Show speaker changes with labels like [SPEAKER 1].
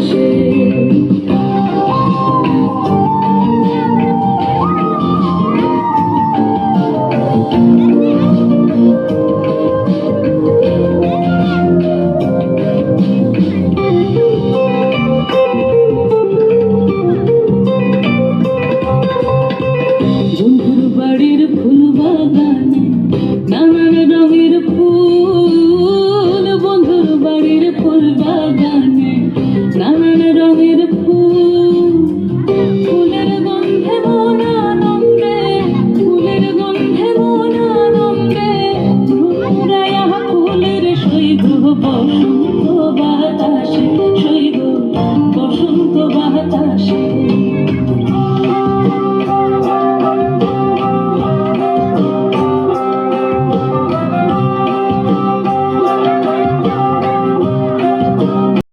[SPEAKER 1] ভাসে। বন্ধুর বাড়ির ফুল বাগানে নানান রঙের ফুল, বন্ধুর বাড়ির ফুল বাগানে নানান